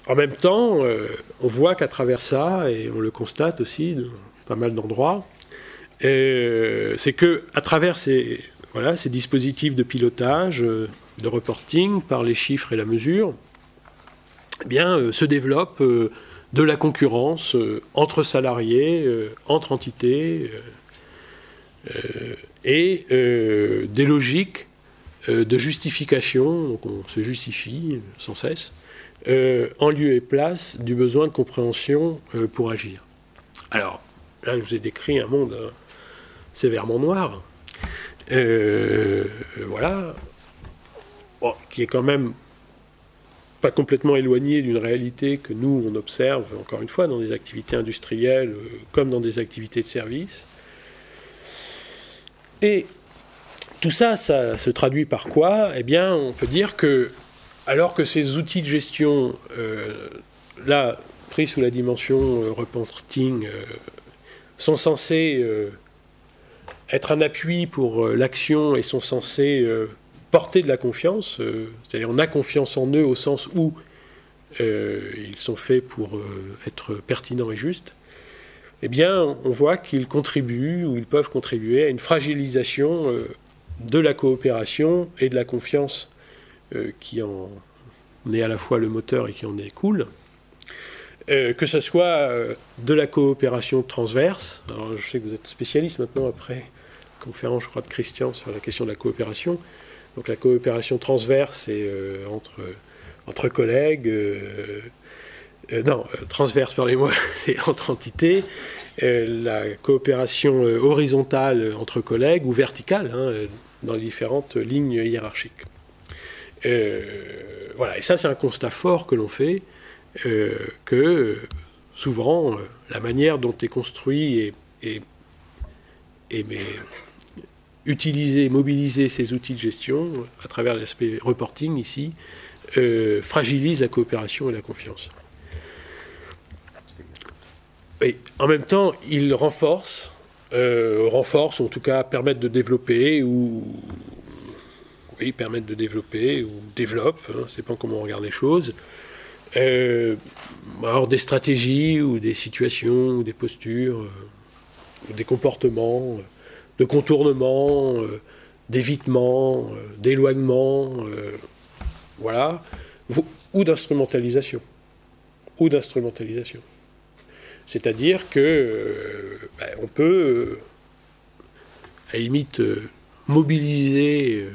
En même temps, on voit qu'à travers ça, et on le constate aussi dans pas mal d'endroits, c'est qu'à travers ces dispositifs de pilotage, de reporting par les chiffres et la mesure, eh bien, se développe de la concurrence entre salariés, entre entités, et des logiques de justification, donc on se justifie sans cesse, en lieu et place du besoin de compréhension pour agir. Alors, là, je vous ai décrit un monde sévèrement noir, voilà, bon, qui est quand même pas complètement éloigné d'une réalité que nous, on observe, encore une fois, dans des activités industrielles comme dans des activités de service. Et tout ça, ça se traduit par quoi? Eh bien, on peut dire que, alors que ces outils de gestion, là, pris sous la dimension reporting, sont censés être un appui pour l'action et sont censés porter de la confiance, c'est-à-dire on a confiance en eux au sens où ils sont faits pour être pertinents et justes, eh bien, on voit qu'ils contribuent, ou ils peuvent contribuer à une fragilisation de la coopération et de la confiance qui en est à la fois le moteur et qui en est cool. Que ce soit de la coopération transverse. Alors, je sais que vous êtes spécialiste maintenant, après conférence, je crois, de Christian sur la question de la coopération. Donc la coopération transverse, c'est entre collègues. Transverse, pardonnez-moi, c'est entre entités. La coopération horizontale entre collègues ou verticale, dans les différentes lignes hiérarchiques. Voilà, et ça, c'est un constat fort que l'on fait, que souvent, la manière dont est construit et utiliser, mobiliser ces outils de gestion à travers l'aspect reporting ici, fragilise la coopération et la confiance. Et en même temps, ils renforcent, ou en tout cas permettent de développer, développent, c'est pas comment on regarde les choses, alors des stratégies ou des situations ou des postures, ou des comportements de contournement, d'évitement, d'éloignement, voilà, ou d'instrumentalisation. C'est-à-dire que on peut, à la limite, mobiliser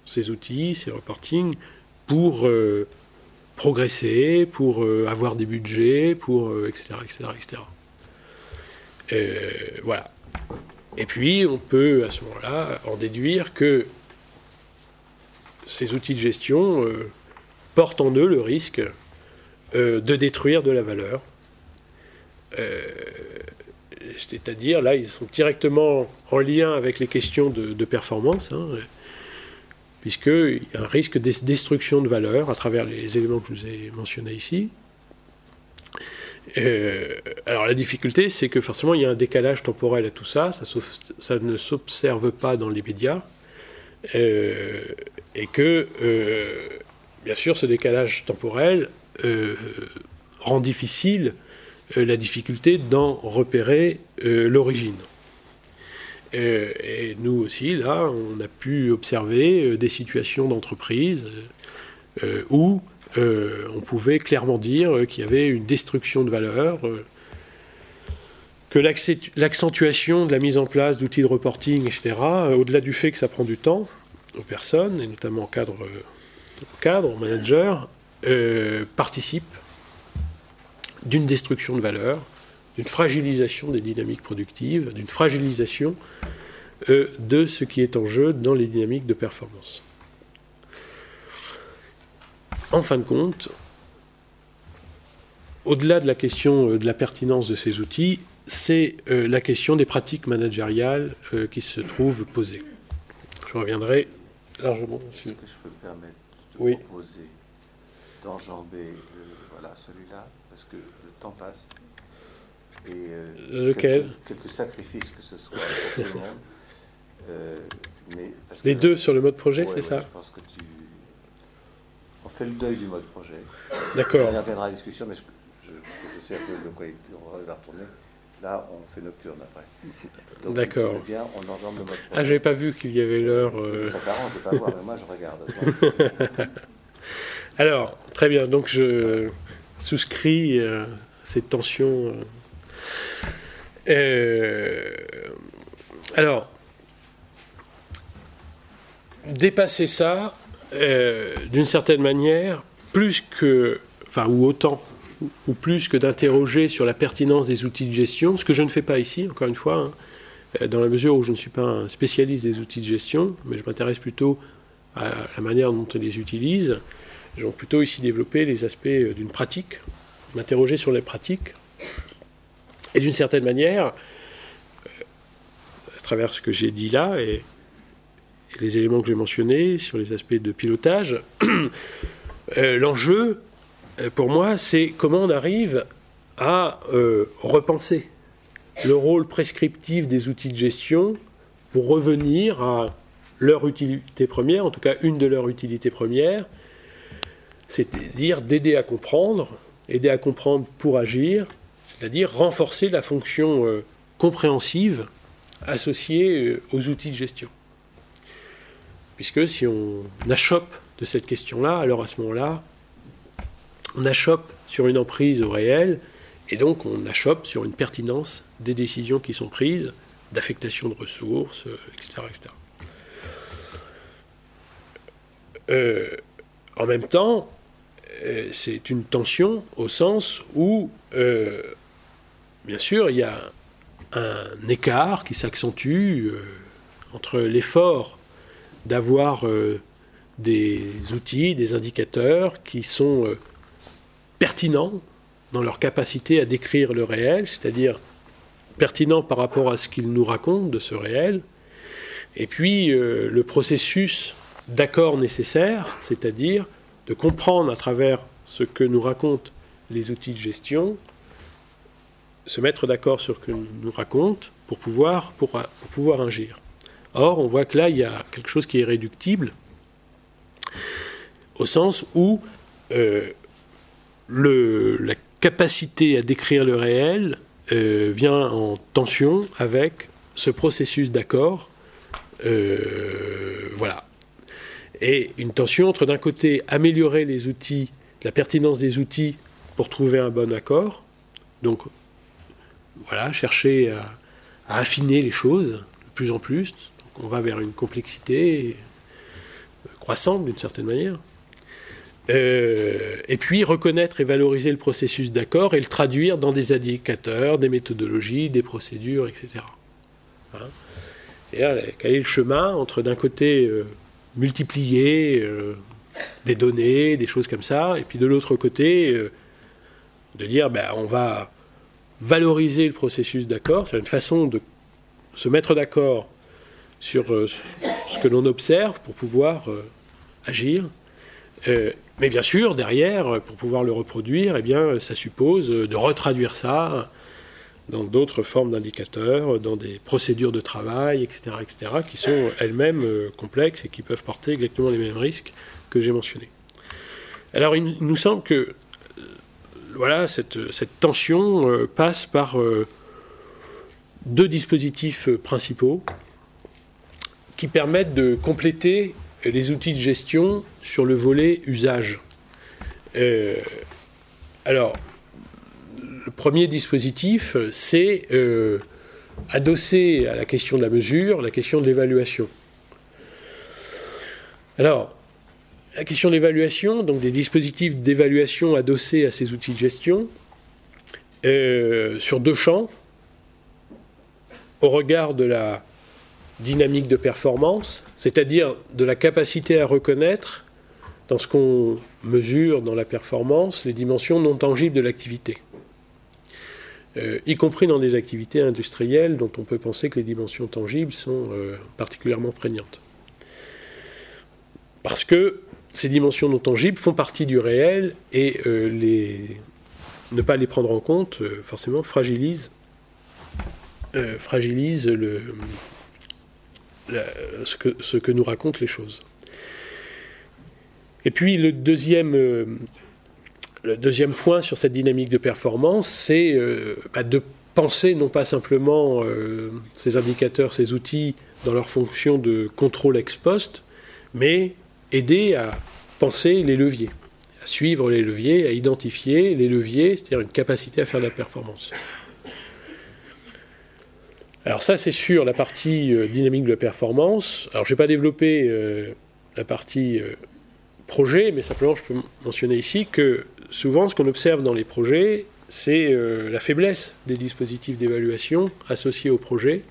ces outils, ces reportings, pour progresser, pour avoir des budgets, pour etc. Voilà. Et puis, on peut, à ce moment-là, en déduire que ces outils de gestion portent en eux le risque de détruire de la valeur. C'est-à-dire, là, ils sont directement en lien avec les questions de performance, puisqu'il y a un risque de destruction de valeur à travers les éléments que je vous ai mentionnés ici. Alors la difficulté, c'est que forcément il y a un décalage temporel à tout ça, ça ne s'observe pas dans les médias, et que, bien sûr, ce décalage temporel rend difficile la difficulté d'en repérer l'origine. Et nous aussi, là, on a pu observer des situations d'entreprise où on pouvait clairement dire qu'il y avait une destruction de valeur, que l'accentuation de la mise en place d'outils de reporting, etc., au-delà du fait que ça prend du temps aux personnes, et notamment en cadre, en manager, participe d'une destruction de valeur, d'une fragilisation des dynamiques productives, d'une fragilisation de ce qui est en jeu dans les dynamiques de performance. En fin de compte, au-delà de la question de la pertinence de ces outils, c'est la question des pratiques managériales qui se trouvent posées. Je reviendrai largement dessus. Est-ce que je peux me permettre de proposer d'enjamber celui-là, parce que le temps passe et lequel quelques sacrifices que ce soit pour tout le monde. Mais parce les deux sur le mode projet, c'est ça? Je pense que On fait le deuil du mode projet. D'accord. On y reviendra à la discussion, mais je sais un peu de quoi il va retourner. Là, on fait nocturne après. Donc, d'accord. Si tu veux bien, on ensemble le mode projet. Ah, j'avais pas vu qu'il y avait l'heure. Ça t'arrange de ne pas voir, mais moi, je regarde. Alors, très bien. Donc, je souscris cette tension. Alors, dépasser ça, d'une certaine manière, plus que, enfin, ou autant, ou plus que d'interroger sur la pertinence des outils de gestion, ce que je ne fais pas ici, encore une fois, dans la mesure où je ne suis pas un spécialiste des outils de gestion, mais je m'intéresse plutôt à la manière dont on les utilise. Je vais plutôt ici développer les aspects d'une pratique, m'interroger sur les pratiques, et d'une certaine manière, à travers ce que j'ai dit là, et les éléments que j'ai mentionnés sur les aspects de pilotage, l'enjeu, pour moi, c'est comment on arrive à repenser le rôle prescriptif des outils de gestion pour revenir à leur utilité première, en tout cas une de leurs utilités premières, c'est-à-dire d'aider à comprendre pour agir, c'est-à-dire renforcer la fonction compréhensive associée aux outils de gestion. Puisque si on achoppe de cette question-là, alors à ce moment-là, on achoppe sur une emprise au réel, et donc on achoppe sur une pertinence des décisions qui sont prises, d'affectation de ressources, etc. En même temps, c'est une tension au sens où, bien sûr, il y a un écart qui s'accentue entre l'effort d'avoir des outils, des indicateurs qui sont pertinents dans leur capacité à décrire le réel, c'est-à-dire pertinents par rapport à ce qu'ils nous racontent de ce réel, et puis le processus d'accord nécessaire, c'est-à-dire de comprendre à travers ce que nous racontent les outils de gestion, se mettre d'accord sur ce que nous racontent pour pouvoir agir. Or, on voit que là, il y a quelque chose qui est réductible, au sens où la capacité à décrire le réel vient en tension avec ce processus d'accord. Voilà. Et une tension entre, d'un côté, améliorer les outils, la pertinence des outils pour trouver un bon accord, donc voilà, chercher à affiner les choses de plus en plus. Donc on va vers une complexité croissante d'une certaine manière. Et puis reconnaître et valoriser le processus d'accord et le traduire dans des indicateurs, des méthodologies, des procédures, etc. Hein, c'est-à-dire quel est le chemin entre, d'un côté, multiplier des données, des choses comme ça, et puis de l'autre côté, de dire on va valoriser le processus d'accord. C'est une façon de se mettre d'accord sur ce que l'on observe pour pouvoir agir. Mais bien sûr, derrière, pour pouvoir le reproduire, ça suppose de retraduire ça dans d'autres formes d'indicateurs, dans des procédures de travail, etc., qui sont elles-mêmes complexes et qui peuvent porter exactement les mêmes risques que j'ai mentionnés. Alors, il nous semble que voilà, cette tension passe par deux dispositifs principaux qui permettent de compléter les outils de gestion sur le volet usage. Alors, le premier dispositif, c'est adossé à la question de la mesure, la question de l'évaluation. Alors, la question de l'évaluation, donc des dispositifs d'évaluation adossés à ces outils de gestion, sur deux champs, au regard de la dynamique de performance, c'est-à-dire de la capacité à reconnaître, dans ce qu'on mesure dans la performance, les dimensions non tangibles de l'activité, y compris dans des activités industrielles dont on peut penser que les dimensions tangibles sont particulièrement prégnantes. Parce que ces dimensions non tangibles font partie du réel et ne pas les prendre en compte, forcément, fragilise ce que nous racontent les choses. Et puis le deuxième point sur cette dynamique de performance, c'est de penser non pas simplement ces indicateurs, ces outils dans leur fonction de contrôle ex post, mais aider à penser les leviers, à suivre les leviers, à identifier les leviers, c'est-à-dire une capacité à faire de la performance. Alors ça, c'est sur la partie dynamique de la performance. Alors je n'ai pas développé la partie projet, mais simplement je peux mentionner ici que souvent ce qu'on observe dans les projets, c'est la faiblesse des dispositifs d'évaluation associés au projet.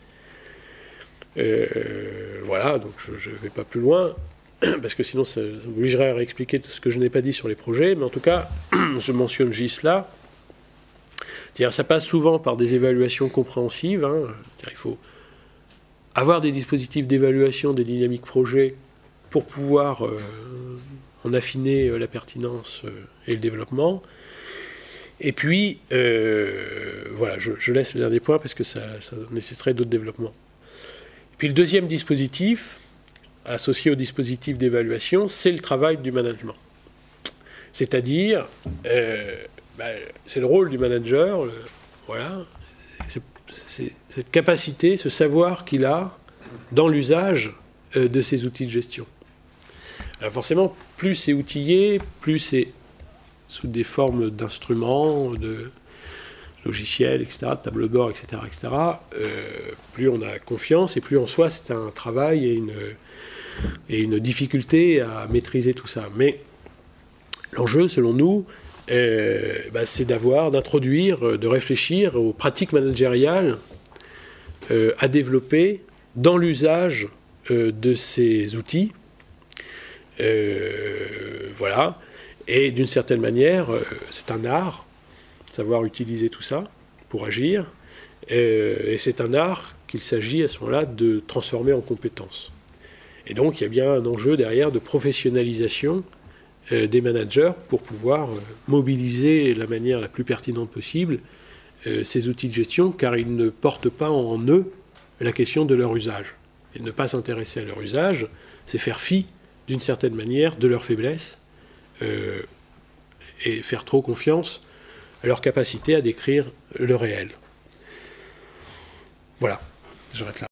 Voilà, donc je ne vais pas plus loin, parce que sinon ça m'obligerait à réexpliquer tout ce que je n'ai pas dit sur les projets, mais en tout cas, je mentionne juste là. C'est-à-dire, ça passe souvent par des évaluations compréhensives. Il faut avoir des dispositifs d'évaluation des dynamiques projets pour pouvoir en affiner la pertinence et le développement. Et puis, voilà, je laisse le dernier point parce que ça nécessiterait d'autres développements. Et puis le deuxième dispositif, associé au dispositif d'évaluation, c'est le travail du management. C'est-à-dire, c'est le rôle du manager, voilà, c'est cette capacité, ce savoir qu'il a dans l'usage de ces outils de gestion. Alors forcément, plus c'est outillé, plus c'est sous des formes d'instruments, de logiciels, etc., de tableaux de bord, etc., plus on a confiance et plus en soi c'est un travail et une difficulté à maîtriser tout ça. Mais l'enjeu, selon nous, c'est d'introduire, de réfléchir aux pratiques managériales à développer dans l'usage de ces outils. Voilà. Et d'une certaine manière, c'est un art, savoir utiliser tout ça pour agir. Et c'est un art qu'il s'agit à ce moment-là de transformer en compétences. Et donc il y a bien un enjeu derrière de professionnalisation des managers pour pouvoir mobiliser de la manière la plus pertinente possible ces outils de gestion, car ils ne portent pas en eux la question de leur usage. Et ne pas s'intéresser à leur usage, c'est faire fi, d'une certaine manière, de leurs faiblesses et faire trop confiance à leur capacité à décrire le réel. Voilà, j'arrête là.